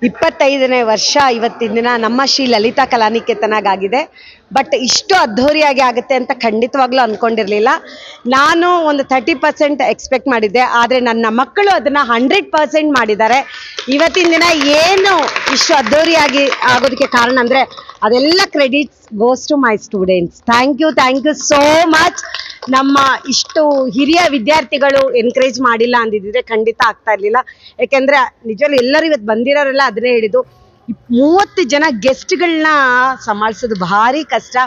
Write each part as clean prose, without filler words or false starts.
25ನೇ ವರ್ಷ ಇವತ್ತಿನ ದಿನ ನಮ್ಮ ಶ್ರೀ ಲಲಿತಾ ಕಲಾನಿಕೇತನಗಾಗಿದೆ. ಬಟ್ ಇಷ್ಟು ಅದ್ಧೂರಿಯಾಗಿ ಆಗುತ್ತೆ ಅಂತ ಖಂಡಿತವಾಗ್ಲೂ ಅಂದ್ಕೊಂಡಿರಲಿಲ್ಲ. ನಾನು ಒಂದು 30% ಎಕ್ಸ್ಪೆಕ್ಟ್ ಮಾಡಿದ್ದೆ, ಆದರೆ ನನ್ನ ಮಕ್ಕಳು ಅದನ್ನು 100% ಮಾಡಿದ್ದಾರೆ. ಇವತ್ತಿನ ದಿನ ಏನು ಇಷ್ಟು ಅದ್ಧೂರಿಯಾಗಿ ಆಗೋದಕ್ಕೆ ಕಾರಣ ಅಂದರೆ ಅದೆಲ್ಲ credits goes to my students. Thank you so much. ನಮ್ಮ ಇಷ್ಟು ಹಿರಿಯ ವಿದ್ಯಾರ್ಥಿಗಳು ಎನ್ಕರೇಜ್ ಮಾಡಿಲ್ಲ ಅಂದಿದ್ರೆ ಖಂಡಿತ ಆಗ್ತಾ ಇರಲಿಲ್ಲ. ಯಾಕೆಂದರೆ ನಿಜವಲ್ಲೂ ಎಲ್ಲರೂ ಇವತ್ತು ಬಂದಿರೋರೆಲ್ಲ ಅದನ್ನೇ ಹೇಳಿದ್ದು, 30 ಜನ ಗೆಸ್ಟ್ಗಳನ್ನ ಸಂಭಾಳಿಸೋದು ಭಾರಿ ಕಷ್ಟ.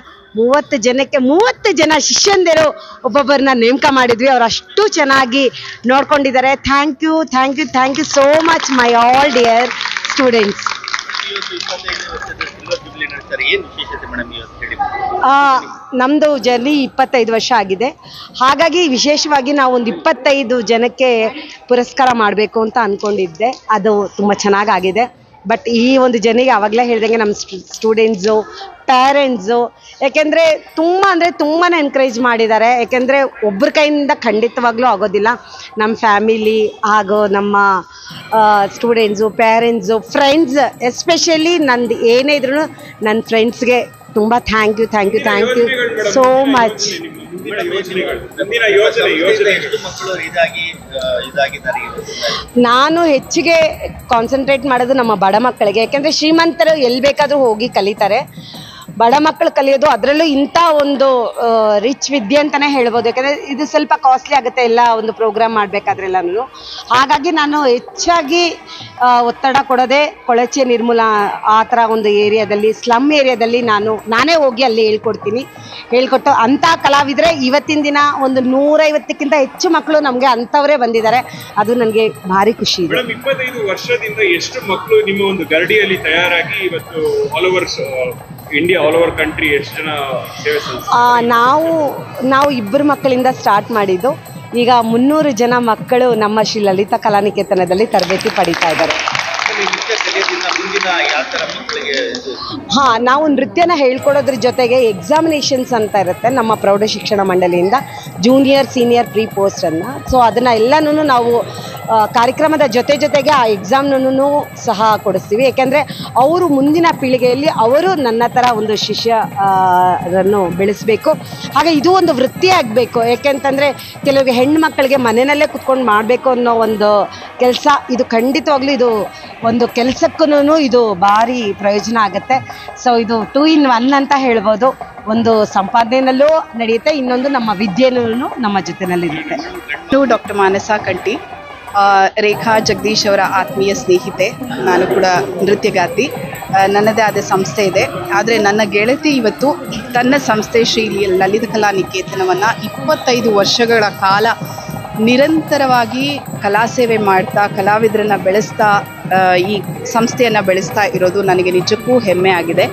30 ಜನ ಶಿಷ್ಯಂದಿರು ಒಬ್ಬೊಬ್ಬರನ್ನ ನೇಮಕ ಮಾಡಿದ್ವಿ. ಅವ್ರು ಅಷ್ಟು ಚೆನ್ನಾಗಿ ನೋಡ್ಕೊಂಡಿದ್ದಾರೆ. Thank you so much my all dear students. ನಮ್ಮದು ಜರ್ನಿ 25 ವರ್ಷ ಆಗಿದೆ. ಹಾಗಾಗಿ ವಿಶೇಷವಾಗಿ ನಾವು ಒಂದು 25 ಜನಕ್ಕೆ ಪುರಸ್ಕಾರ ಮಾಡಬೇಕು ಅಂತ ಅಂದ್ಕೊಂಡಿದ್ದೆ. ಅದು ತುಂಬ ಚೆನ್ನಾಗಾಗಿದೆ. ಬಟ್ ಈ ಒಂದು ಜನಿಗೆ ಆವಾಗಲೇ ಹೇಳ್ದಂಗೆ ನಮ್ಮ ಸ್ಟೂಡೆಂಟ್ಸು, ಪೇರೆಂಟ್ಸು, ಯಾಕೆಂದರೆ ತುಂಬಾ ಎನ್ಕರೇಜ್ ಮಾಡಿದ್ದಾರೆ. ಯಾಕೆಂದರೆ ಒಬ್ಬರ ಕೈಯಿಂದ ಖಂಡಿತವಾಗ್ಲೂ ಆಗೋದಿಲ್ಲ. ನಮ್ಮ ಫ್ಯಾಮಿಲಿ ಹಾಗೂ ನಮ್ಮ ಸ್ಟೂಡೆಂಟ್ಸು, ಪೇರೆಂಟ್ಸು, ಫ್ರೆಂಡ್ಸ್, ಎಸ್ಪೆಷಲಿ ನಂದು ಏನೇ ಇದ್ರೂ ನನ್ನ ಫ್ರೆಂಡ್ಸ್ಗೆ ತುಂಬ ಥ್ಯಾಂಕ್ ಯು ಸೋ ಮಚ್. ನಾನು ಹೆಚ್ಚಿಗೆ ಕಾನ್ಸಂಟ್ರೇಟ್ ಮಾಡೋದು ನಮ್ಮ ಬಡ ಮಕ್ಕಳಿಗೆ. ಯಾಕೆಂದರೆ ಶ್ರೀಮಂತರು ಎಲ್ಲಿ ಬೇಕಾದರೂ ಹೋಗಿ ಕಲಿತಾರೆ, ಬಡ ಮಕ್ಕಳು ಕಲಿಯೋದು, ಅದರಲ್ಲೂ ಇಂಥ ಒಂದು ರಿಚ್ ವಿದ್ಯೆ ಅಂತಲೇ ಹೇಳ್ಬೋದು. ಯಾಕಂದರೆ ಇದು ಸ್ವಲ್ಪ ಕಾಸ್ಟ್ಲಿ ಆಗುತ್ತೆ ಎಲ್ಲ ಒಂದು ಪ್ರೋಗ್ರಾಮ್ ಮಾಡಬೇಕಾದ್ರೆಲ್ಲನೂ. ಹಾಗಾಗಿ ನಾನು ಹೆಚ್ಚಾಗಿ ಒತ್ತಡ ಕೊಡೋದೆ ಕೊಳಚೆ ನಿರ್ಮೂಲ ಆ ಥರ ಒಂದು ಏರಿಯಾದಲ್ಲಿ, ಸ್ಲಮ್ ಏರಿಯಾದಲ್ಲಿ ನಾನೇ ಹೋಗಿ ಅಲ್ಲಿ ಹೇಳ್ಕೊಟ್ಟು ಅಂಥ ಕಲಾವಿದರೆ ಇವತ್ತಿನ ದಿನ ಒಂದು 150ಕ್ಕಿಂತ ಹೆಚ್ಚು ಮಕ್ಕಳು ನಮಗೆ ಅಂಥವರೇ ಬಂದಿದ್ದಾರೆ. ಅದು ನನಗೆ ಭಾರಿ ಖುಷಿ ಇದೆ. 25 ವರ್ಷದಿಂದ ಎಷ್ಟು ಮಕ್ಕಳು ನಿಮ್ಮ ಒಂದು ಗರಡಿಯಲ್ಲಿ ತಯಾರಾಗಿ ಇವತ್ತು all over India, all over country ಎಷ್ಟು ಜನ ಸೇವೆ ನಾವು 2 ಮಕ್ಕಳಿಂದ ಸ್ಟಾರ್ಟ್ ಮಾಡಿದ್ದು. ಈಗ 300 ಜನ ಮಕ್ಕಳು ನಮ್ಮ ಶ್ರೀ ಲಲಿತಾ ಕಲಾನಿಕೇತನದಲ್ಲಿ ತರಬೇತಿ ಪಡಿತಾ ಇದ್ದಾರೆ. ನಾವು ನೃತ್ಯನ ಹೇಳ್ಕೊಡೋದ್ರ ಜೊತೆಗೆ ಎಕ್ಸಾಮಿನೇಷನ್ಸ್ ಅಂತ ಇರುತ್ತೆ ನಮ್ಮ ಪ್ರೌಢ ಶಿಕ್ಷಣ ಮಂಡಳಿಯಿಂದ, ಜೂನಿಯರ್, ಸೀನಿಯರ್, ಪ್ರೀ ಪೋಸ್ಟ್ ಅನ್ನು. ಸೊ ಅದನ್ನು ಎಲ್ಲನೂ ನಾವು ಕಾರ್ಯಕ್ರಮದ ಜೊತೆಗೆ ಆ ಎಕ್ಸಾಮ್ನೂ ಸಹ ಕೊಡಿಸ್ತೀವಿ. ಯಾಕೆಂದರೆ ಅವರು ಮುಂದಿನ ಪೀಳಿಗೆಯಲ್ಲಿ ಅವರು ನನ್ನ ಥರ ಒಂದು ಶಿಷ್ಯರನ್ನು ಬೆಳೆಸಬೇಕು. ಹಾಗೆ ಇದು ಒಂದು ವೃತ್ತಿ ಆಗಬೇಕು. ಯಾಕೆಂತಂದರೆ ಕೆಲವರಿಗೆ ಹೆಣ್ಣು ಮಕ್ಕಳಿಗೆ ಮನೆಯಲ್ಲೇ ಕುತ್ಕೊಂಡು ಮಾಡಬೇಕು ಅನ್ನೋ ಒಂದು ಕೆಲಸ, ಇದು ಖಂಡಿತವಾಗ್ಲೂ ಇದು ಒಂದು ಕೆಲಸಕ್ಕೂ ಇದು ಭಾರಿ ಪ್ರಯೋಜನ ಆಗುತ್ತೆ. ಸೊ ಇದು 2 in 1 ಅಂತ ಹೇಳ್ಬೋದು. ಒಂದು ಸಂಪಾದನೆಯಲ್ಲೂ ನಡೆಯುತ್ತೆ, ಇನ್ನೊಂದು ನಮ್ಮ ವಿದ್ಯೆನೂ ನಮ್ಮ ಜೊತೆನಲ್ಲಿರುತ್ತೆ. ಡಾಕ್ಟರ್ ಮಾನಸ ಕಂಟಿ, ರೇಖಾ ಜಗದೀಶ್ ಅವರ ಆತ್ಮೀಯ ಸ್ನೇಹಿತೆ. ನಾನು ಕೂಡ ನೃತ್ಯಗಾರ್ತಿ. ನನ್ನದೇ ಆದ ಸಂಸ್ಥೆ ಇದೆ. ಆದರೆ ನನ್ನ ಗೆಳತಿ ಇವತ್ತು ತನ್ನ ಸಂಸ್ಥೆ ಶ್ರೀ ಲಲಿತಾ ಕಲಾನಿಕೇತನವನ್ನು 25 ವರ್ಷಗಳ ಕಾಲ ನಿರಂತರವಾಗಿ ಕಲಾ ಸೇವೆ ಮಾಡ್ತಾ, ಕಲಾವಿದರನ್ನು ಬೆಳೆಸ್ತಾ, ಈ ಸಂಸ್ಥೆಯನ್ನು ಬೆಳೆಸ್ತಾ ಇರೋದು ನನಗೆ ನಿಜಕ್ಕೂ ಹೆಮ್ಮೆ ಆಗಿದೆ.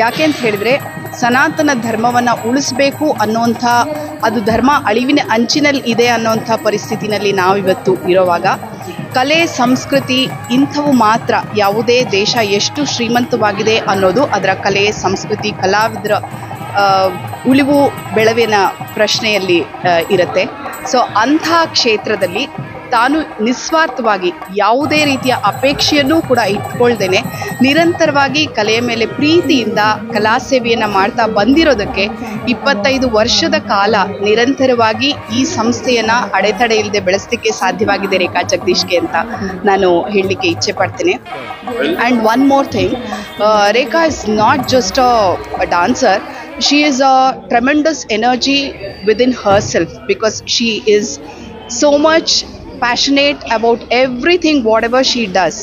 ಯಾಕೆ ಅಂತ ಹೇಳಿದರೆ, ಸನಾತನ ಧರ್ಮವನ್ನು ಉಳಿಸ್ಬೇಕು ಅನ್ನೋಂಥ, ಅದು ಧರ್ಮ ಅಳಿವಿನ ಅಂಚಿನಲ್ಲಿ ಇದೆ ಅನ್ನೋಂಥ ಪರಿಸ್ಥಿತಿನಲ್ಲಿ ನಾವಿವತ್ತು ಇರೋವಾಗ, ಕಲೆ, ಸಂಸ್ಕೃತಿ ಇಂಥವು ಮಾತ್ರ, ಯಾವುದೇ ದೇಶ ಎಷ್ಟು ಶ್ರೀಮಂತವಾಗಿದೆ ಅನ್ನೋದು ಅದರ ಕಲೆ, ಸಂಸ್ಕೃತಿ, ಕಲಾವಿದರ ಉಳಿವು ಬೆಳವಿನ ಪ್ರಶ್ನೆಯಲ್ಲಿ ಇರುತ್ತೆ. ಸೊ ಅಂಥ ಕ್ಷೇತ್ರದಲ್ಲಿ ತಾನು ನಿಸ್ವಾರ್ಥವಾಗಿ ಯಾವುದೇ ರೀತಿಯ ಅಪೇಕ್ಷೆಯನ್ನೂ ಕೂಡ ಇಟ್ಕೊಳ್ದೇನೆ ನಿರಂತರವಾಗಿ ಕಲೆಯ ಮೇಲೆ ಪ್ರೀತಿಯಿಂದ ಕಲಾ ಸೇವೆಯನ್ನು ಮಾಡ್ತಾ ಬಂದಿರೋದಕ್ಕೆ 25 ವರ್ಷದ ಕಾಲ ನಿರಂತರವಾಗಿ ಈ ಸಂಸ್ಥೆಯನ್ನು ಅಡೆತಡೆ ಇಲ್ಲದೆ ಬೆಳೆಸಲಿಕ್ಕೆ ಸಾಧ್ಯವಾಗಿದೆ ರೇಖಾ ಜಗದೀಶ್ಗೆ ಅಂತ ನಾನು ಹೇಳಲಿಕ್ಕೆ ಇಚ್ಛೆ ಪಡ್ತೇನೆ. And one more thing, Rekha is not just a dancer. She is a tremendous energy within herself because she is so much passionate about everything whatever she does.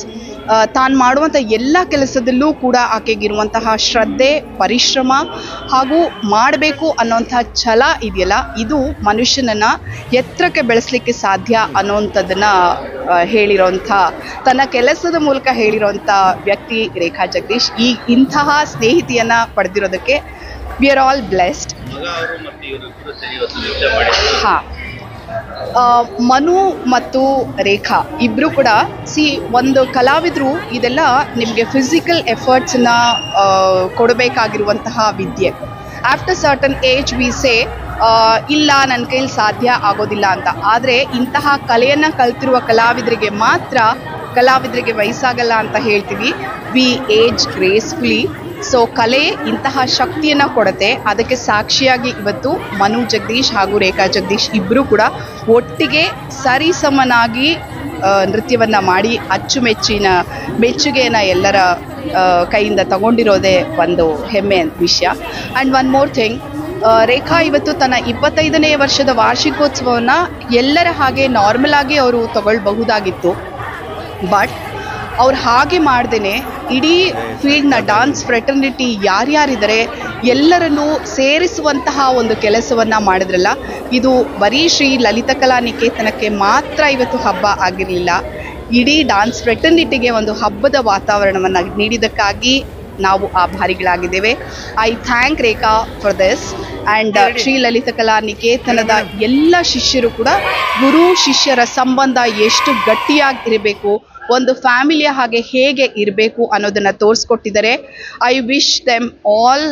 ತಾನು ಮಾಡುವಂಥ ಎಲ್ಲ ಕೆಲಸದಲ್ಲೂ ಕೂಡ ಆಕೆಗಿರುವಂತಹ ಶ್ರದ್ಧೆ, ಪರಿಶ್ರಮ ಹಾಗೂ ಮಾಡಬೇಕು ಅನ್ನೋಂಥ ಛಲ ಇದೆಯಲ್ಲ, ಇದು ಮನುಷ್ಯನನ್ನು ಎತ್ತರಕ್ಕೆ ಬೆಳೆಸಲಿಕ್ಕೆ ಸಾಧ್ಯ ಅನ್ನೋವಂಥದ್ದನ್ನು ಹೇಳಿರೋಂಥ, ತನ್ನ ಕೆಲಸದ ಮೂಲಕ ಹೇಳಿರೋಂಥ ವ್ಯಕ್ತಿ ರೇಖಾ ಜಗದೀಶ್. ಇಂತಹ ಸ್ನೇಹಿತೆಯನ್ನು ಪಡೆದಿರೋದಕ್ಕೆ we are all blessed. Manu ಮತ್ತು ರೇಖಾ ಇಬ್ಬರು ಕೂಡ ಒಂದು ಕಲಾವಿದರು ಇದೆಲ್ಲ ನಿಮಗೆ ಫಿಸಿಕಲ್ ಎಫರ್ಟ್ಸನ್ನ ಕೊಡಬೇಕಾಗಿರುವಂತಹ ವಿದ್ಯೆ. After certain age we say ಇಲ್ಲ, ನನ್ನ ಕೈಲಿ ಸಾಧ್ಯ ಆಗೋದಿಲ್ಲ ಅಂತ. ಆದರೆ ಇಂತಹ ಕಲೆಯನ್ನು ಕಲ್ತಿರುವ ಕಲಾವಿದರಿಗೆ ಮಾತ್ರ ಕಲಾವಿದರಿಗೆ ವಯಸ್ಸಾಗಲ್ಲ ಅಂತ ಹೇಳ್ತೀವಿ, ವಿ ಏಜ್ ಗ್ರೇಸ್ಫುಲಿ. ಸೊ ಕಲೆ ಇಂತಹ ಶಕ್ತಿಯನ್ನು ಕೊಡುತ್ತೆ. ಅದಕ್ಕೆ ಸಾಕ್ಷಿಯಾಗಿ ಇವತ್ತು ಮನು ಜಗದೀಶ್ ಹಾಗೂ ರೇಖಾ ಜಗದೀಶ್ ಇಬ್ಬರು ಕೂಡ ಒಟ್ಟಿಗೆ ಸರಿಸಮನಾಗಿ ನೃತ್ಯವನ್ನು ಮಾಡಿ ಮೆಚ್ಚುಗೆಯನ್ನು ಎಲ್ಲರ ಕೈಯಿಂದ ತಗೊಂಡಿರೋದೇ ಒಂದು ಹೆಮ್ಮೆ ವಿಷಯ. ಆ್ಯಂಡ್ ಒನ್ ಮೋರ್ ಥಿಂಗ್, ರೇಖಾ ಇವತ್ತು ತನ್ನ 25ನೇ ವರ್ಷದ ವಾರ್ಷಿಕೋತ್ಸವವನ್ನು ಎಲ್ಲರ ಹಾಗೆ ನಾರ್ಮಲ್ ಆಗಿ ಅವರು ತಗೊಳ್ಬಹುದಾಗಿತ್ತು. ಬಟ್ ಅವ್ರು ಹಾಗೆ ಮಾಡ್ದೇ ಇಡೀ ಫೀಲ್ಡ್ನ ಡಾನ್ಸ್ ಫ್ರೆಟರ್ನಿಟಿ ಯಾರ್ಯಾರಿದ್ದಾರೆ ಎಲ್ಲರನ್ನೂ ಸೇರಿಸುವಂತಹ ಒಂದು ಕೆಲಸವನ್ನು ಮಾಡಿದ್ರಲ್ಲ, ಇದು ಬರೀ ಶ್ರೀ ಲಲಿತಾ ಕಲಾ ನಿಕೇತನಕ್ಕೆ ಮಾತ್ರ ಇವತ್ತು ಹಬ್ಬ ಆಗಿರಲಿಲ್ಲ, ಇಡೀ ಡಾನ್ಸ್ ಫ್ರೆಟರ್ನಿಟಿಗೆ ಒಂದು ಹಬ್ಬದ ವಾತಾವರಣವನ್ನು ನೀಡಿದ್ದಕ್ಕಾಗಿ ನಾವು ಆಭಾರಿಗಳಾಗಿದ್ದೇವೆ. I thank Rekha for this. And Shri Lalitha Kala ನಿಕೇತನದ ಎಲ್ಲ ಶಿಷ್ಯರು ಕೂಡ ಗುರು ಶಿಷ್ಯರ ಸಂಬಂಧ ಎಷ್ಟು ಗಟ್ಟಿಯಾಗಿರಬೇಕು, ಒಂದು ಫ್ಯಾಮಿಲಿಯ ಹಾಗೆ ಹೇಗೆ ಇರಬೇಕು ಅನ್ನೋದನ್ನು ತೋರಿಸ್ಕೊಟ್ಟಿದ್ದಾರೆ. I wish them all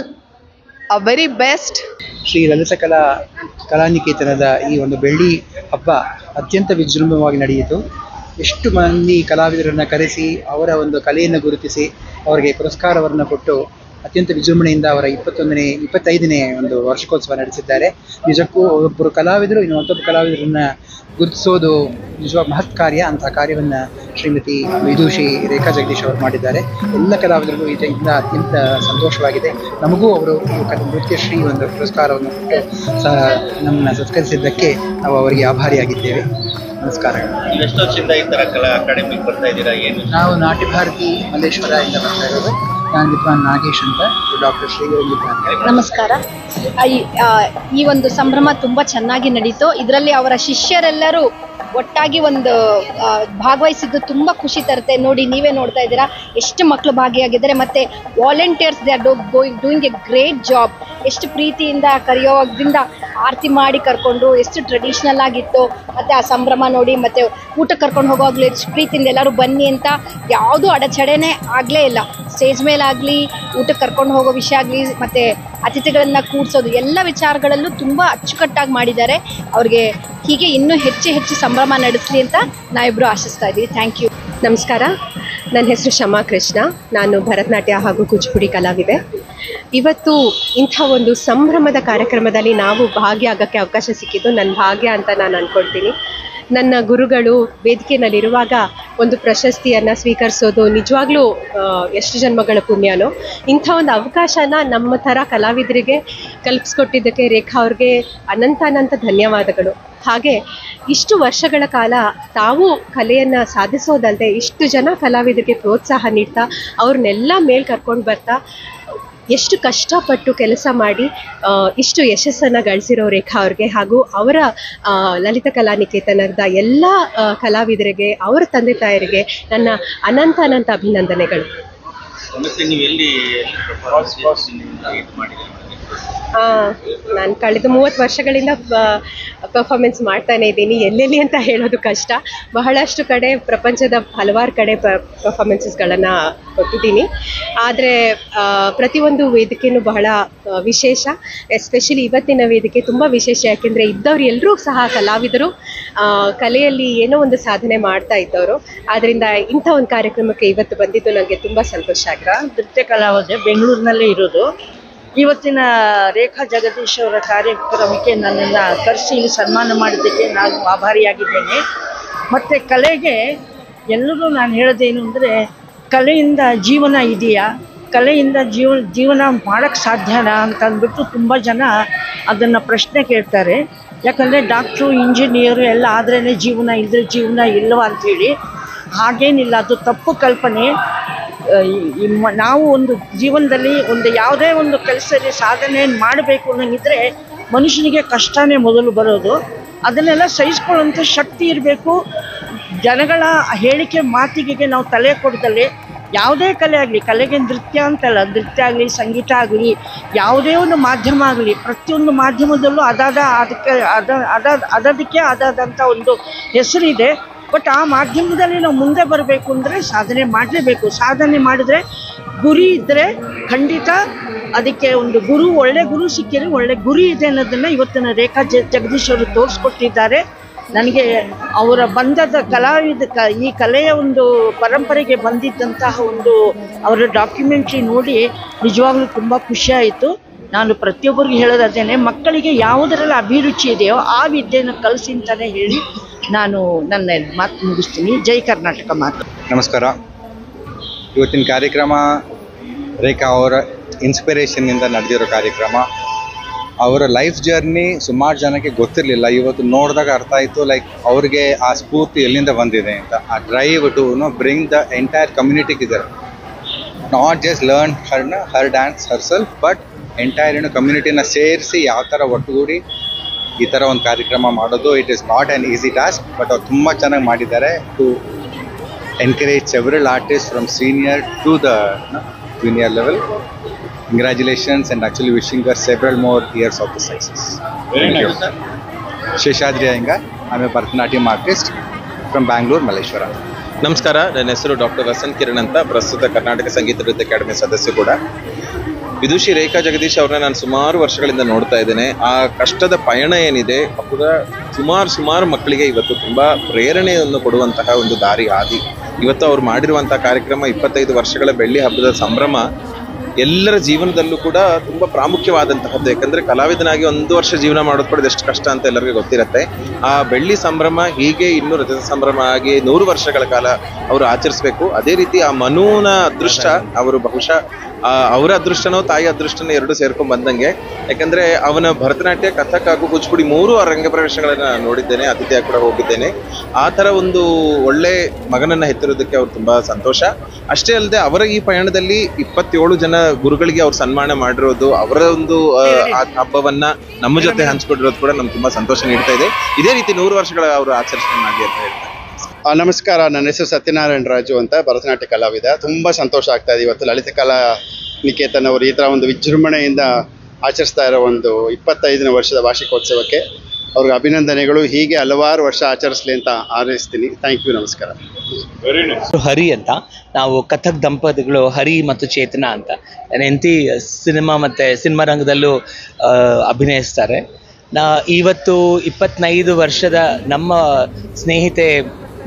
a very best. Shri Lalitha ಕಲಾನಿಕೇತನದ ಈ ಒಂದು ಬೆಳ್ಳಿ ಹಬ್ಬ ಅತ್ಯಂತ ವಿಜೃಂಭಣವಾಗಿ ನಡೆಯಿತು. ಎಷ್ಟು ಮಂದಿ ಕಲಾವಿದರನ್ನು ಕರೆಸಿ ಅವರ ಒಂದು ಕಲೆಯನ್ನು ಗುರುತಿಸಿ ಅವರಿಗೆ ಪುರಸ್ಕಾರವನ್ನು ಕೊಟ್ಟು ಅತ್ಯಂತ ವಿಜೃಂಭಣೆಯಿಂದ ಅವರ 25ನೇ ಒಂದು ವಾರ್ಷಿಕೋತ್ಸವ ನಡೆಸಿದ್ದಾರೆ. ನಿಜಕ್ಕೂ ಒಬ್ಬರು ಕಲಾವಿದರು ಇನ್ನು ಮತ್ತೊಬ್ಬ ಕಲಾವಿದರನ್ನು ಗುರುತಿಸೋದು ನಿಜವಾದ ಮಹತ್ ಕಾರ್ಯ. ಅಂತಹ ಕಾರ್ಯವನ್ನು ಶ್ರೀಮತಿ ವಿದೂಷಿ ರೇಖಾ ಜಗದೀಶ್ ಅವರು ಮಾಡಿದ್ದಾರೆ. ಎಲ್ಲ ಕಲಾವಿದರಿಗೂ ಇದರಿಂದ ಅತ್ಯಂತ ಸಂತೋಷವಾಗಿದೆ. ನಮಗೂ ಅವರು ನೃತ್ಯಶ್ರೀ ಒಂದು ಪುರಸ್ಕಾರವನ್ನು ಕೊಟ್ಟು ನಮ್ಮನ್ನು ಸತ್ಕರಿಸಿದ್ದಕ್ಕೆ ನಾವು ಅವರಿಗೆ ಆಭಾರಿಯಾಗಿದ್ದೇವೆ. ನಮಸ್ಕಾರಗಳು. ಎಷ್ಟು ವರ್ಷದಿಂದ ಈ ಥರ ಕಲಾ ಅಕಾಡೆಮಿಗೆ ಬರ್ತಾ ಇದ್ದೀರಾ? ಏನು? ನಾವು ನಾಟ್ಯ ಭಾರತಿ ಮಲ್ಲೇಶ್ವರ ಇಂದ ಬರ್ತಾ ಇರೋದು. ನಾನು ವಿದ್ವಾನ್ ನಾಗೇಶ್ ಅಂತ, ಡಾಕ್ಟರ್ ಶ್ರೀ. ನಮಸ್ಕಾರ. ಈ ಒಂದು ಸಂಭ್ರಮ ತುಂಬ ಚೆನ್ನಾಗಿ ನಡೀತು. ಇದರಲ್ಲಿ ಅವರ ಶಿಷ್ಯರೆಲ್ಲರೂ ಒಟ್ಟಾಗಿ ಒಂದು ಭಾಗವಹಿಸಿದ್ದು ತುಂಬ ಖುಷಿ ತರುತ್ತೆ. ನೋಡಿ, ನೀವೇ ನೋಡ್ತಾ ಇದ್ದೀರಾ ಎಷ್ಟು ಮಕ್ಕಳು ಭಾಗಿಯಾಗಿದ್ದಾರೆ. ಮತ್ತು volunteers they are doing A great job. ಎಷ್ಟು ಪ್ರೀತಿಯಿಂದ ಕರೆಯೋದ್ರಿಂದ ಆರತಿ ಮಾಡಿ ಕರ್ಕೊಂಡ್ರು, ಎಷ್ಟು ಟ್ರೆಡಿಷ್ನಲ್ ಆಗಿತ್ತು. ಮತ್ತು ಆ ಸಂಭ್ರಮ ನೋಡಿ, ಮತ್ತು ಊಟಕ್ಕೆ ಕರ್ಕೊಂಡು ಹೋಗೋವಾಗಲೂ ಎಷ್ಟು ಪ್ರೀತಿಯಿಂದ ಎಲ್ಲರೂ ಬನ್ನಿ ಅಂತ ಯಾವುದೂ ಅಡಚಣೆನೇ ಆಗಲೇ ಇಲ್ಲ. ಸ್ಟೇಜ್ ಮೇಲಾಗಲಿ, ಊಟಕ್ಕೆ ಕರ್ಕೊಂಡು ಹೋಗೋ ವಿಷಯ ಆಗಲಿ, ಮತ್ತು ಅತಿಥಿಗಳನ್ನು ಕೂಡಿಸೋದು ಎಲ್ಲ ವಿಚಾರಗಳಲ್ಲೂ ತುಂಬ ಅಚ್ಚುಕಟ್ಟಾಗಿ ಮಾಡಿದ್ದಾರೆ. ಅವ್ರಿಗೆ ಹೀಗೆ ಇನ್ನೂ ಹೆಚ್ಚು ಸಂಭ್ರಮ ನಡೆಸಲಿ ಅಂತ ನಾವಿಬ್ಬರು ಆಶಿಸ್ತಾ ಇದ್ದೀವಿ. Thank you. ನಮಸ್ಕಾರ. ನನ್ನ ಹೆಸರು ಶಮಾ ಕೃಷ್ಣ. ನಾನು ಭರತನಾಟ್ಯ ಹಾಗೂ ಕೂಚಿಪುಡಿ ಕಲಾವಿದೆ. ಇವತ್ತು ಇಂಥ ಒಂದು ಸಂಭ್ರಮದ ಕಾರ್ಯಕ್ರಮದಲ್ಲಿ ನಾವು ಭಾಗಿಯಾಗೋಕ್ಕೆ ಅವಕಾಶ ಸಿಕ್ಕಿದ್ದು ನನ್ನ ಭಾಗ್ಯ ಅಂತ ನಾನು ಅಂದ್ಕೊಳ್ತೀನಿ. ನನ್ನ ಗುರುಗಳು ವೇದಿಕೆಯಲ್ಲಿರುವಾಗ ಒಂದು ಪ್ರಶಸ್ತಿಯನ್ನು ಸ್ವೀಕರಿಸೋದು ನಿಜವಾಗ್ಲೂ ಎಷ್ಟು ಜನ್ಮಗಳ ಪುಣ್ಯನೋ. ಇಂಥ ಒಂದು ಅವಕಾಶನ ನಮ್ಮ ಥರ ಕಲಾವಿದರಿಗೆ ಕಲ್ಪಿಸ್ಕೊಟ್ಟಿದ್ದಕ್ಕೆ ರೇಖಾ ಅವ್ರಿಗೆ ಅನಂತ ಧನ್ಯವಾದಗಳು. ಹಾಗೆ ಇಷ್ಟು ವರ್ಷಗಳ ಕಾಲ ತಾವು ಕಲೆಯನ್ನು ಸಾಧಿಸೋದಲ್ಲದೆ ಇಷ್ಟು ಜನ ಕಲಾವಿದರಿಗೆ ಪ್ರೋತ್ಸಾಹ ನೀಡ್ತಾ ಅವ್ರನ್ನೆಲ್ಲ ಮೇಲೆ ಕರ್ಕೊಂಡು ಬರ್ತಾ ಎಷ್ಟು ಕಷ್ಟಪಟ್ಟು ಕೆಲಸ ಮಾಡಿ ಇಷ್ಟು ಯಶಸ್ಸನ್ನು ಗಳಿಸಿರೋ ರೇಖಾ ಅವ್ರಿಗೆ ಹಾಗೂ ಅವರ ಲಲಿತಾ ಕಲಾ ನಿಕೇತನದ ಎಲ್ಲ ಕಲಾವಿದರಿಗೆ, ಅವರ ತಂದೆ ತಾಯರಿಗೆ ನನ್ನ ಅನಂತ ಅಭಿನಂದನೆಗಳು. ನಾನು ಕಳೆದ 30 ವರ್ಷಗಳಿಂದ ಪರ್ಫಾರ್ಮೆನ್ಸ್ ಮಾಡ್ತಾನೆ ಇದ್ದೀನಿ. ಎಲ್ಲೆಲ್ಲಿ ಅಂತ ಹೇಳೋದು ಕಷ್ಟ. ಬಹಳಷ್ಟು ಕಡೆ, ಪ್ರಪಂಚದ ಹಲವಾರು ಕಡೆ ಪರ್ಫಾರ್ಮೆನ್ಸಸ್ಗಳನ್ನು ಕೊಟ್ಟಿದ್ದೀನಿ. ಆದರೆ ಪ್ರತಿಯೊಂದು ವೇದಿಕೆಯೂ ಬಹಳ ವಿಶೇಷ. ಎಸ್ಪೆಷಲಿ ಇವತ್ತಿನ ವೇದಿಕೆ ತುಂಬ ವಿಶೇಷ. ಯಾಕೆಂದರೆ ಇದ್ದವ್ರು ಎಲ್ಲರೂ ಸಹ ಕಲಾವಿದರು, ಕಲೆಯಲ್ಲಿ ಏನೋ ಒಂದು ಸಾಧನೆ ಮಾಡ್ತಾ ಇದ್ದವರು. ಆದ್ದರಿಂದ ಇಂಥ ಒಂದು ಕಾರ್ಯಕ್ರಮಕ್ಕೆ ಇವತ್ತು ಬಂದಿದ್ದು ನನಗೆ ತುಂಬ ಸಂತೋಷ ಆಗಿದೆ. ನೃತ್ಯ ಕಲಾವಿದೆ, ಬೆಂಗಳೂರಿನಲ್ಲೇ ಇರೋದು. ಇವತ್ತಿನ ರೇಖಾ ಜಗದೀಶ್ ಅವರ ಕಾರ್ಯಕ್ರಮಕ್ಕೆ ನನ್ನನ್ನು ಕರೆಸಿ ಇಲ್ಲಿ ಸನ್ಮಾನ ಮಾಡಿದ್ದಕ್ಕೆ ನಾನು ಆಭಾರಿಯಾಗಿದ್ದೇನೆ. ಮತ್ತು ಕಲೆಗೆ ಎಲ್ಲರೂ ನಾನು ಹೇಳೋದೇನು ಅಂದರೆ, ಕಲೆಯಿಂದ ಜೀವನ ಇದೆಯಾ, ಕಲೆಯಿಂದ ಜೀವನ ಮಾಡೋಕ್ಕೆ ಸಾಧ್ಯನಾ ಅಂತ ಅಂದ್ಬಿಟ್ಟು ತುಂಬ ಜನ ಅದನ್ನು ಪ್ರಶ್ನೆ ಕೇಳ್ತಾರೆ. ಯಾಕಂದರೆ ಡಾಕ್ಟ್ರು, ಇಂಜಿನಿಯರು ಎಲ್ಲ ಆದ್ರೇ ಜೀವನ, ಇಲ್ಲದ್ರೆ ಜೀವನ ಇಲ್ಲವ ಅಂಥೇಳಿ. ಹಾಗೇನಿಲ್ಲ, ಅದು ತಪ್ಪು ಕಲ್ಪನೆ. ನಾವು ಒಂದು ಜೀವನದಲ್ಲಿ ಯಾವುದೇ ಒಂದು ಕೆಲಸದಲ್ಲಿ ಸಾಧನೆ ಮಾಡಬೇಕು ಅನ್ನೋಂಗಿದ್ರೆ ಮನುಷ್ಯನಿಗೆ ಕಷ್ಟನೇ ಮೊದಲು ಬರೋದು. ಅದನ್ನೆಲ್ಲ ಸಹಿಸ್ಕೊಳ್ಳೋಂಥ ಶಕ್ತಿ ಇರಬೇಕು. ಜನಗಳ ಹೇಳಿಕೆ ಮಾತಿಗೆ ನಾವು ತಲೆ ಕೊಡ್ದಲೆ ಯಾವುದೇ ಕಲೆ ಆಗಲಿ, ಕಲೆಗೆ ನೃತ್ಯ ಅಂತಲ್ಲ, ನೃತ್ಯ ಆಗಲಿ, ಸಂಗೀತ ಆಗಲಿ, ಯಾವುದೇ ಒಂದು ಮಾಧ್ಯಮ ಆಗಲಿ, ಪ್ರತಿಯೊಂದು ಮಾಧ್ಯಮದಲ್ಲೂ ಅದಕ್ಕೆ ಆದಾದಂಥ ಒಂದು ಹೆಸರಿದೆ. ಬಟ್ ಆ ಮಾಧ್ಯಮದಲ್ಲಿ ನಾವು ಮುಂದೆ ಬರಬೇಕು ಅಂದರೆ ಸಾಧನೆ ಮಾಡಲೇಬೇಕು. ಸಾಧನೆ ಮಾಡಿದ್ರೆ, ಗುರಿ ಇದ್ದರೆ ಖಂಡಿತ ಅದಕ್ಕೆ ಒಂದು ಒಳ್ಳೆ ಗುರು ಸಿಕ್ಕಿದ್ರೆ ಒಳ್ಳೆ ಗುರಿ ಇದೆ ಅನ್ನೋದನ್ನು ಇವತ್ತಿನ ರೇಖಾ ಜಗದೀಶ್ ಅವರು ತೋರಿಸ್ಕೊಟ್ಟಿದ್ದಾರೆ. ನನಗೆ ಅವರ ಬಂಧದ ಈ ಕಲೆಯ ಒಂದು ಪರಂಪರೆಗೆ ಬಂದಿದ್ದಂತಹ ಒಂದು ಅವರ ಡಾಕ್ಯುಮೆಂಟ್ರಿ ನೋಡಿ ನಿಜವಾಗ್ಲೂ ತುಂಬ ಖುಷಿಯಾಯಿತು. ನಾನು ಪ್ರತಿಯೊಬ್ಬರಿಗೂ ಹೇಳೋದೇನೆ, ಮಕ್ಕಳಿಗೆ ಯಾವುದರಲ್ಲಿ ಅಭಿರುಚಿ ಇದೆಯೋ ಆ ವಿದ್ಯೆಯನ್ನು ಕಲಿಸಿ ಅಂತಲೇ ಹೇಳಿ ನಾನು ನನ್ನ ಮಾತು ಮುಗಿಸ್ತೀನಿ. ಜೈ ಕರ್ನಾಟಕ ಮಾತು. ನಮಸ್ಕಾರ. ಇವತ್ತಿನ ಕಾರ್ಯಕ್ರಮ ರೇಖಾ ಅವರ ಇನ್ಸ್ಪಿರೇಷನ್ನಿಂದ ನಡೆದಿರೋ ಕಾರ್ಯಕ್ರಮ. ಅವರ ಲೈಫ್ ಜರ್ನಿ ಸುಮಾರು ಜನಕ್ಕೆ ಗೊತ್ತಿರಲಿಲ್ಲ. ಇವತ್ತು ನೋಡಿದಾಗ ಅರ್ಥ ಆಯಿತು, ಲೈಕ್ ಅವ್ರಿಗೆ ಆ ಸ್ಫೂರ್ತಿ ಎಲ್ಲಿಂದ ಬಂದಿದೆ ಅಂತ. A drive to bring the entire ಕಮ್ಯುನಿಟಿಗೆ ಇದೆ. Not just learn her dance herself, but entire ಕಮ್ಯುನಿಟಿನ ಸೇರಿಸಿ ಯಾವ ಥರ ಒಟ್ಟುಗೂಡಿ ಈ ಥರ ಒಂದು ಕಾರ್ಯಕ್ರಮ ಮಾಡೋದು. It is not an easy task, but ಅವ್ರು ತುಂಬ ಚೆನ್ನಾಗಿ ಮಾಡಿದ್ದಾರೆ. To encourage several artists from senior to the junior level. Congratulations, and actually wishing her several more years of the success. Very nice, sir. Sheshadri Iyengar, I'm a Bharatanatyam artist from Bangalore, Malaysia. ನಮಸ್ಕಾರ, ನನ್ನ ಹೆಸರು doctor Vasant Kiran ಅಂತ. ಪ್ರಸ್ತುತ ಕರ್ನಾಟಕ ಸಂಗೀತ ನೃತ್ಯ academy ಸದಸ್ಯ ಕೂಡ. ವಿದುಷಿ ರೇಖಾ ಜಗದೀಶ್ ಅವ್ರನ್ನ ನಾನು ಸುಮಾರು ವರ್ಷಗಳಿಂದ ನೋಡ್ತಾ ಇದ್ದೇನೆ. ಆ ಕಷ್ಟದ ಪಯಣ ಏನಿದೆ ಅವರ ಸುಮಾರು ಮಕ್ಕಳಿಗೆ ಇವತ್ತು ತುಂಬ ಪ್ರೇರಣೆಯನ್ನು ಕೊಡುವಂತಹ ಒಂದು ದಾರಿ ಹಾದಿ. ಇವತ್ತು ಅವ್ರು ಮಾಡಿರುವಂತಹ ಕಾರ್ಯಕ್ರಮ 25 ವರ್ಷಗಳ ಬೆಳ್ಳಿ ಹಬ್ಬದ ಸಂಭ್ರಮ ಎಲ್ಲರ ಜೀವನದಲ್ಲೂ ಕೂಡ ತುಂಬ ಪ್ರಾಮುಖ್ಯವಾದಂತಹದ್ದು. ಯಾಕಂದರೆ ಕಲಾವಿದನಾಗಿ 1 ವರ್ಷ ಜೀವನ ಮಾಡೋದು ಕೂಡ ಎಷ್ಟು ಕಷ್ಟ ಅಂತ ಎಲ್ಲರಿಗೂ ಗೊತ್ತಿರುತ್ತೆ. ಆ ಬೆಳ್ಳಿ ಸಂಭ್ರಮ ಹೀಗೆ ಇನ್ನೂ ರಜತ ಸಂಭ್ರಮ ಆಗಿ 100 ವರ್ಷಗಳ ಕಾಲ ಅವರು ಆಚರಿಸಬೇಕು. ಅದೇ ರೀತಿ ಆ ಮನುವಿನ ಅದೃಷ್ಟ, ಅವರು ಬಹುಶಃ ಅವರ ಅದೃಷ್ಟನೋ ತಾಯಿ ಅದೃಷ್ಟನೋ ಎರಡು ಸೇರ್ಕೊಂಡ್ ಬಂದಂಗೆ. ಯಾಕಂದ್ರೆ ಅವನ ಭರತನಾಟ್ಯ, ಕಥಕ್ ಹಾಗೂ ಕೂಚಿಪುಡಿ 3 ರಂಗ ಪ್ರವೇಶಗಳನ್ನ ನೋಡಿದ್ದೇನೆ, ಅತಿಥಿಯಾಗಿ ಕೂಡ ಹೋಗಿದ್ದೇನೆ. ಆ ತರ ಒಂದು ಒಳ್ಳೆ ಮಗನನ್ನ ಹೆತ್ತಿರೋದಕ್ಕೆ ಅವ್ರು ತುಂಬಾ ಸಂತೋಷ. ಅಷ್ಟೇ ಅಲ್ಲದೆ ಅವರ ಈ ಪಯಣದಲ್ಲಿ 27 ಜನ ಗುರುಗಳಿಗೆ ಅವ್ರು ಸನ್ಮಾನ ಮಾಡಿರೋದು, ಅವರ ಒಂದು ಹಬ್ಬವನ್ನ ನಮ್ಮ ಜೊತೆ ಹಂಚ್ಕೊಂಡಿರೋದು ಕೂಡ ನಮ್ಗೆ ತುಂಬಾ ಸಂತೋಷ ನೀಡ್ತಾ ಇದೆ. ಇದೇ ರೀತಿ 100 ವರ್ಷಗಳ ಅವರು ಆಚರಿಸ್ಕೊಂಡು ಮಾಡಿ ಅಂತ ಹೇಳ್ತಾರೆ. ನಮಸ್ಕಾರ, ನನ್ನ ಹೆಸರು ಸತ್ಯನಾರಾಯಣ ರಾಜು ಅಂತ, ಭರತನಾಟ್ಯ ಕಲಾವಿದ. ತುಂಬ ಸಂತೋಷ ಆಗ್ತಾ ಇದೆ. ಇವತ್ತು ಲಲಿತ ಕಲಾ ನಿಕೇತನ್ ಅವರು ಈ ಥರ ಒಂದು ವಿಜೃಂಭಣೆಯಿಂದ ಆಚರಿಸ್ತಾ ಇರೋ ಒಂದು 25ನೇ ವರ್ಷದ ವಾರ್ಷಿಕೋತ್ಸವಕ್ಕೆ ಅವ್ರಿಗೆ ಅಭಿನಂದನೆಗಳು. ಹೀಗೆ ಹಲವಾರು ವರ್ಷ ಆಚರಿಸಲಿ ಅಂತ ಹಾರೈಸ್ತೀನಿ. ಥ್ಯಾಂಕ್ ಯು, ನಮಸ್ಕಾರ. ಹರಿ ಅಂತ, ನಾವು ಕಥಕ್ ದಂಪತಿಗಳು ಹರಿ ಮತ್ತು ಚೇತನ ಅಂತ. ನನ್ನ ಹೆಂಡತಿ ಸಿನಿಮಾ ಮತ್ತು ಸಿನಿಮಾ ರಂಗದಲ್ಲೂ ಅಭಿನಯಿಸ್ತಾರೆ. ಇವತ್ತು 25 ವರ್ಷದ ನಮ್ಮ ಸ್ನೇಹಿತೆ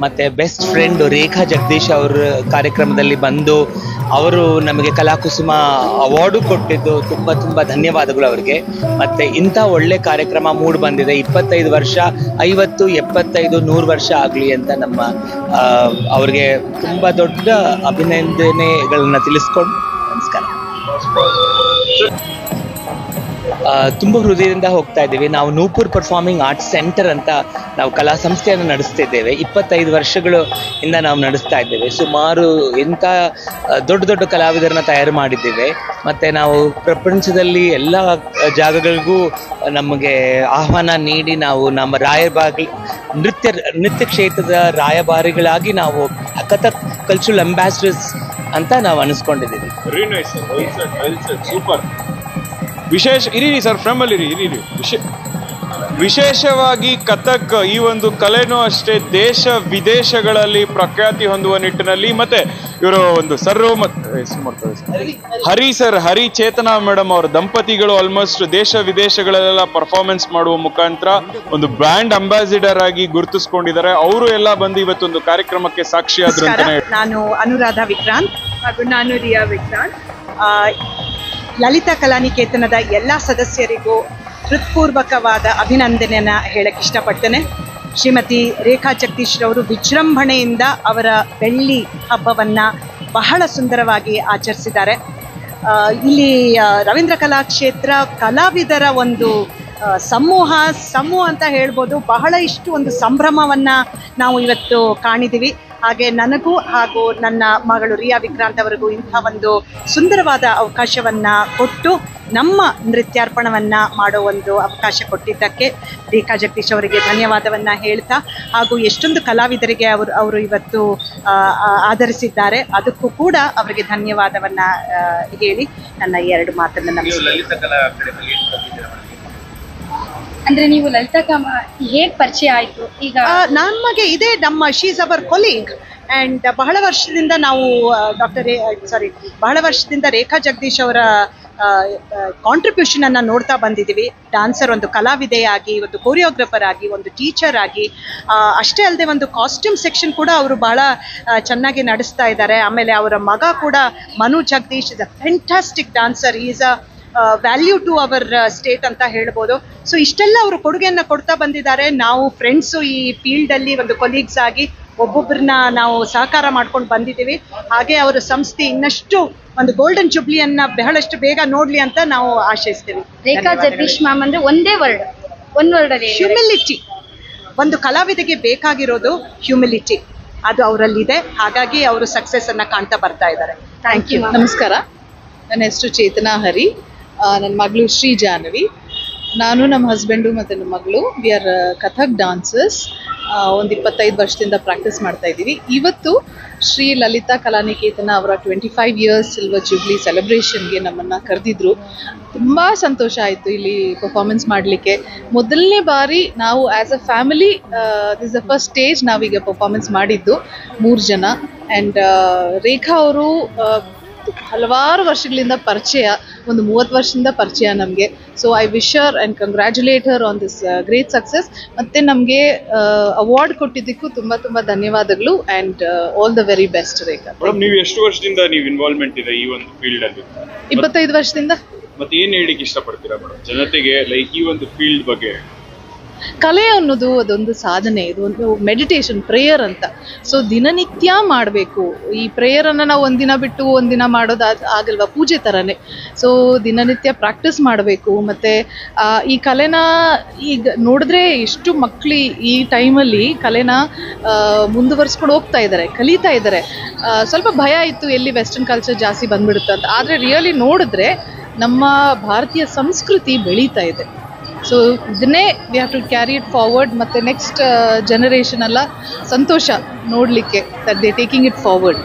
ಮತ್ತು ಬೆಸ್ಟ್ ಫ್ರೆಂಡ್ ರೇಖಾ ಜಗದೀಶ್ ಅವ್ರ ಕಾರ್ಯಕ್ರಮದಲ್ಲಿ ಬಂದು ಅವರು ನಮಗೆ ಕಲಾಕುಸುಮ ಅವಾರ್ಡು ಕೊಟ್ಟಿದ್ದು ತುಂಬ ಧನ್ಯವಾದಗಳು ಅವರಿಗೆ. ಮತ್ತು ಇಂಥ ಒಳ್ಳೆ ಕಾರ್ಯಕ್ರಮ ಮೂಡಿ ಬಂದಿದೆ. 25 ವರ್ಷ, 50, 75, 100 ವರ್ಷ ಆಗಲಿ ಅಂತ ನಮ್ಮ ಅವ್ರಿಗೆ ತುಂಬ ದೊಡ್ಡ ಅಭಿನಂದನೆಗಳನ್ನ ತಿಳಿಸ್ಕೊಂಡು ನಮಸ್ಕಾರ. ತುಂಬ ಹೃದಯದಿಂದ ಹೋಗ್ತಾ ಇದ್ದೀವಿ. ನಾವು ನೂಪುರ್ ಪರ್ಫಾರ್ಮಿಂಗ್ ಆರ್ಟ್ಸ್ ಸೆಂಟರ್ ಅಂತ ನಾವು ಕಲಾ ಸಂಸ್ಥೆಯನ್ನು ನಡೆಸ್ತಿದ್ದೇವೆ. 25 ವರ್ಷಗಳು ಇಂದ ನಾವು ನಡೆಸ್ತಾ ಇದ್ದೇವೆ. ಸುಮಾರು ಇಂಥ ದೊಡ್ಡ ಕಲಾವಿದರನ್ನ ತಯಾರು ಮಾಡಿದ್ದೇವೆ. ಮತ್ತು ನಾವು ಪ್ರಪಂಚದಲ್ಲಿ ಎಲ್ಲ ಜಾಗಗಳಿಗೂ ನಮಗೆ ಆಹ್ವಾನ ನೀಡಿ ನಾವು ನಮ್ಮ ನೃತ್ಯ ಕ್ಷೇತ್ರದ ರಾಯಭಾರಿಗಳಾಗಿ ನಾವು ಕಥಕ್ ಕಲ್ಚರಲ್ ಅಂಬಾಸಿಡರ್ಸ್ ಅಂತ ನಾವು ಅನಿಸ್ಕೊಂಡಿದ್ದೀವಿ. Very nice, super. ಇರಿ ಸರ್, ಫ್ರಮಲ್ಲಿ ಇರಿ. ವಿಶೇಷವಾಗಿ ಕಥಕ್ ಈ ಒಂದು ಕಲೆನೂ ಅಷ್ಟೇ ದೇಶ ವಿದೇಶಗಳಲ್ಲಿ ಪ್ರಖ್ಯಾತಿ ಹೊಂದುವ ನಿಟ್ಟಿನಲ್ಲಿ, ಮತ್ತೆ ಇವರು ಒಂದು ಹರಿ ಚೇತನಾ ಮೇಡಮ್ ಅವರ ದಂಪತಿಗಳು ಆಲ್ಮೋಸ್ಟ್ ದೇಶ ವಿದೇಶಗಳಲ್ಲೆಲ್ಲ ಪರ್ಫಾರ್ಮೆನ್ಸ್ ಮಾಡುವ ಮುಖಾಂತರ ಒಂದು ಬ್ರ್ಯಾಂಡ್ ಅಂಬಾಸಿಡರ್ ಆಗಿ ಗುರುತಿಸ್ಕೊಂಡಿದ್ದಾರೆ. ಅವರು ಎಲ್ಲ ಬಂದು ಇವತ್ತೊಂದು ಕಾರ್ಯಕ್ರಮಕ್ಕೆ ಸಾಕ್ಷಿಯಾದ್ರು ಅಂತಾನೆ. ನಾನು ಅನುರಾಧ ವಿಕ್ರಾಂತ್ ಹಾಗೂ ನಾನು ರಿಯಾ ವಿಕ್ರಾಂತ್. ಲಲಿತಾ ಕಲಾನಿಕೇತನದ ಎಲ್ಲ ಸದಸ್ಯರಿಗೂ ಹೃತ್ಪೂರ್ವಕವಾದ ಅಭಿನಂದನೆಯನ್ನು ಹೇಳಕ್ಕೆ ಇಷ್ಟಪಡ್ತೇನೆ. ಶ್ರೀಮತಿ ರೇಖಾ ಜಗದೀಶ್ ರವರು ವಿಜೃಂಭಣೆಯಿಂದ ಅವರ ಬೆಳ್ಳಿ ಹಬ್ಬವನ್ನು ಬಹಳ ಸುಂದರವಾಗಿ ಆಚರಿಸಿದ್ದಾರೆ. ಇಲ್ಲಿ ರವೀಂದ್ರ ಕಲಾಕ್ಷೇತ್ರ ಕಲಾವಿದರ ಒಂದು ಸಮೂಹ ಅಂತ ಹೇಳ್ಬೋದು. ಬಹಳ ಇಷ್ಟು ಒಂದು ಸಂಭ್ರಮವನ್ನು ನಾವು ಇವತ್ತು ಕಾಣಿದ್ದೀವಿ. ಹಾಗೆ ನನಗೂ ಹಾಗೂ ನನ್ನ ಮಗಳು ರಿಯಾ ವಿಕ್ರಾಂತ್ ಅವರಿಗೂ ಇಂಥ ಒಂದು ಸುಂದರವಾದ ಅವಕಾಶವನ್ನು ಕೊಟ್ಟು ನಮ್ಮ ನೃತ್ಯಾರ್ಪಣವನ್ನು ಮಾಡೋ ಒಂದು ಅವಕಾಶ ಕೊಟ್ಟಿದ್ದಕ್ಕೆ ರೇಖಾ ಜಗದೀಶ್ ಅವರಿಗೆ ಧನ್ಯವಾದವನ್ನು ಹೇಳ್ತಾ, ಹಾಗೂ ಎಷ್ಟೊಂದು ಕಲಾವಿದರಿಗೆ ಅವರು ಇವತ್ತು ಆಧರಿಸಿದ್ದಾರೆ, ಅದಕ್ಕೂ ಕೂಡ ಅವರಿಗೆ ಧನ್ಯವಾದವನ್ನು ಹೇಳಿ ನನ್ನ 2 ಮಾತನ್ನು ಅಂದ್ರೆ ನೀವು ಲಲಿತಾ ಹೇಗೆ ಪರಿಚಯ ಆಯ್ತು? ಈಗ ನಮಗೆ ಇದೇ ನಮ್ಮ ಶೀಸ್ ಅವರ್ ಕೊಲೀಗ್ ಆ್ಯಂಡ್ ಬಹಳ ವರ್ಷದಿಂದ ನಾವು ಬಹಳ ವರ್ಷದಿಂದ ರೇಖಾ ಜಗದೀಶ್ ಅವರ ಕಾಂಟ್ರಿಬ್ಯೂಷನ್ ಅನ್ನು ನೋಡ್ತಾ ಬಂದಿದ್ದೀವಿ. ಡ್ಯಾನ್ಸರ್, ಒಂದು ಕಲಾವಿದೆಯಾಗಿ, ಒಂದು ಕೊರಿಯೋಗ್ರಫರ್ ಆಗಿ, ಒಂದು ಟೀಚರ್ ಆಗಿ, ಅಷ್ಟೇ ಅಲ್ಲದೆ ಒಂದು ಕಾಸ್ಟ್ಯೂಮ್ ಸೆಕ್ಷನ್ ಕೂಡ ಅವರು ಬಹಳ ಚೆನ್ನಾಗಿ ನಡೆಸ್ತಾ ಇದ್ದಾರೆ. ಆಮೇಲೆ ಅವರ ಮಗ ಕೂಡ Manu Jagadish is a fantastic dancer. Is a value to our state ಅಂತ ಹೇಳ್ಬೋದು. ಸೊ ಇಷ್ಟೆಲ್ಲ ಅವರು ಕೊಡುಗೆಯನ್ನು ಕೊಡ್ತಾ ಬಂದಿದ್ದಾರೆ. ನಾವು ಫ್ರೆಂಡ್ಸು ಈ ಫೀಲ್ಡಲ್ಲಿ ಒಂದು ಕೊಲೀಗ್ಸ್ ಆಗಿ ಒಬ್ಬೊಬ್ಬರನ್ನ ನಾವು ಸಹಕಾರ ಮಾಡ್ಕೊಂಡು ಬಂದಿದ್ದೀವಿ. ಹಾಗೆ ಅವರ ಸಂಸ್ಥೆ ಇನ್ನಷ್ಟು ಒಂದು ಗೋಲ್ಡನ್ ಜುಬ್ಲಿಯನ್ನ ಬಹಳಷ್ಟು ಬೇಗ ನೋಡ್ಲಿ ಅಂತ ನಾವು ಆಶಯಿಸ್ತೀವಿ. ರೇಖಾ ಜಗದೀಶ್ ಮ್ಯಾಮ್ ಅಂದ್ರೆ ಒಂದೇ ವರ್ಡ್, ಒನ್ ವರ್ಡ್ ಅಲ್ಲಿ ಹ್ಯೂಮಿಲಿಟಿ. ಒಂದು ಕಲಾವಿದೆಗೆ ಬೇಕಾಗಿರೋದು ಹ್ಯೂಮಿಲಿಟಿ, ಅದು ಅವರಲ್ಲಿದೆ. ಹಾಗಾಗಿ ಅವರು ಸಕ್ಸಸ್ ಅನ್ನ ಕಾಣ್ತಾ ಬರ್ತಾ ಇದ್ದಾರೆ. Thank you. ನಮಸ್ಕಾರ, ನನ್ನ ಹೆಸರು ಚೇತನಾ ಹರಿ, ನನ್ನ ಮಗಳು ಶ್ರೀ ಜಾಹ್ನವಿ. ನಾನು, ನಮ್ಮ ಹಸ್ಬೆಂಡು ಮತ್ತು ನಮ್ಮ ಮಗಳು ವಿ ಆರ್ ಕಥಕ್ ಡಾನ್ಸರ್ಸ್. ಒಂದು 25 ವರ್ಷದಿಂದ ಪ್ರಾಕ್ಟೀಸ್ ಮಾಡ್ತಾ ಇದ್ದೀವಿ. ಇವತ್ತು ಶ್ರೀ ಲಲಿತಾ ಕಲಾನಿಕೇತನ ಅವರ 25 ಇಯರ್ಸ್ ಸಿಲ್ವರ್ ಜೂಬ್ಲಿ ಸೆಲೆಬ್ರೇಷನ್ಗೆ ನಮ್ಮನ್ನು ಕರೆದಿದ್ರು. ತುಂಬ ಸಂತೋಷ ಆಯಿತು ಇಲ್ಲಿ ಪರ್ಫಾರ್ಮೆನ್ಸ್ ಮಾಡಲಿಕ್ಕೆ. ಮೊದಲನೇ ಬಾರಿ ನಾವು as a family this the first stage ನಾವೀಗ ಪರ್ಫಾರ್ಮೆನ್ಸ್ ಮಾಡಿದ್ದು 3 ಜನ. ಆ್ಯಂಡ್ ರೇಖಾ ಅವರು ಹಲವಾರು ವರ್ಷಗಳಿಂದ ಪರಿಚಯ, ಒಂದು 30 ವರ್ಷದಿಂದ ಪರಿಚಯ ನಮಗೆ. So I wish her and congratulate her on this great success. ಮತ್ತು ನಮಗೆ ಅವಾರ್ಡ್ ಕೊಟ್ಟಿದ್ದಕ್ಕೂ ತುಂಬ ತುಂಬ ಧನ್ಯವಾದಗಳು. And all the very best Rekha. ನೀವು ಎಷ್ಟು ವರ್ಷದಿಂದ ನೀವು ಇನ್ವಾಲ್ವ್ಮೆಂಟ್ ಇದೆ ಈ ಒಂದು ಫೀಲ್ಡ್ ಅಲ್ಲಿ? 25 ವರ್ಷದಿಂದ. ಮತ್ತೆ ಏನ್ ಹೇಳಿಕ್ಕೆ ಇಷ್ಟಪಡ್ತೀರಾ ಮೇಡಮ್ ಜನತೆಗೆ, ಲೈಕ್ ಈ ಒಂದು ಫೀಲ್ಡ್ ಬಗ್ಗೆ? ಕಲೆ ಅನ್ನೋದು ಅದೊಂದು ಸಾಧನೆ, ಇದು ಒಂದು ಮೆಡಿಟೇಷನ್, ಪ್ರೇಯರ್ ಅಂತ. ಸೊ ದಿನನಿತ್ಯ ಮಾಡಬೇಕು. ಈ ಪ್ರೇಯರನ್ನು ನಾವು ಒಂದಿನ ಬಿಟ್ಟು ಒಂದಿನ ಮಾಡೋದು ಆಗಲ್ವಾ, ಪೂಜೆ ಥರನೇ. ಸೊ ದಿನನಿತ್ಯ ಪ್ರಾಕ್ಟೀಸ್ ಮಾಡಬೇಕು. ಮತ್ತು ಈ ಕಲೆನ ಈಗ ನೋಡಿದ್ರೆ ಎಷ್ಟು ಮಕ್ಕಳು ಈ ಟೈಮಲ್ಲಿ ಕಲೆನ ಮುಂದುವರಿಸ್ಕೊಂಡು ಹೋಗ್ತಾ ಇದ್ದಾರೆ, ಕಲಿತಾ ಇದ್ದಾರೆ. ಸ್ವಲ್ಪ ಭಯ ಇತ್ತು ಎಲ್ಲಿ ವೆಸ್ಟರ್ನ್ ಕಲ್ಚರ್ ಜಾಸ್ತಿ ಬಂದ್ಬಿಡುತ್ತೆ ಅಂತ. ಆದರೆ ರಿಯಲಿ ನೋಡಿದ್ರೆ ನಮ್ಮ ಭಾರತೀಯ ಸಂಸ್ಕೃತಿ ಬೆಳೀತಾ ಇದೆ. ಸೊ ಇದನ್ನೇ we have to carry it forward. ಮತ್ತು ನೆಕ್ಸ್ಟ್ ಜನರೇಷನ್ ಎಲ್ಲ ಸಂತೋಷ ನೋಡಲಿಕ್ಕೆ that they taking it forward.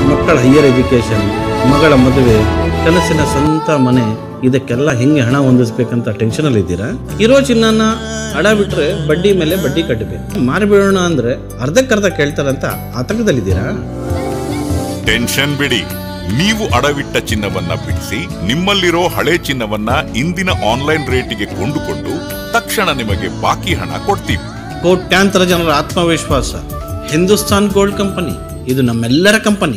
ಮಕ್ಕಳ ಹೈಯರ್ ಎಜುಕೇಷನ್, ಮಗಳ ಮದುವೆ, ಕನಸಿನ ಸ್ವಂತ ಮನೆ, ಇದಕ್ಕೆಲ್ಲ ಹೆಂಗೆ ಹಣ ಹೊಂದಿಸ್ಬೇಕಂತ ಟೆನ್ಷನಲ್ಲಿ ಇದ್ದೀರಾ? ಇರೋ ಚಿನ್ನನ ಅಡ ಬಿಟ್ರೆ ಬಡ್ಡಿ ಮೇಲೆ ಬಡ್ಡಿ ಕಟ್ಟಬೇಕು. ಮಾರಿಬಿಡೋಣ ಅಂದ್ರೆ ಅರ್ಧಕ್ಕರ್ಧ ಕೇಳ್ತಾರಂತ ಆತಂಕದಲ್ಲಿದ್ದೀರಾ? ಟೆನ್ಷನ್ ಬಿಡಿ, ನೀವು ಅಡವಿಟ್ಟ ಚಿನ್ನವನ್ನ ಬಿಡಿಸಿ ನಿಮ್ಮಲ್ಲಿರೋ ಹಳೆ ಚಿನ್ನವನ್ನ ಇಂದಿನ ಆನ್ಲೈನ್ ರೇಟಿಗೆ ಕೊಂಡುಕೊಂಡು ತಕ್ಷಣ ನಿಮಗೆ ಬಾಕಿ ಹಣ ಕೊಡ್ತೀವಿ. ಕೋಟ್ಯಾಂತರ ಜನರ ಆತ್ಮವಿಶ್ವಾಸ ಹಿಂದೂಸ್ತಾನ್ ಗೋಲ್ಡ್ ಕಂಪನಿ, ಇದು ನಮ್ಮೆಲ್ಲರ ಕಂಪನಿ.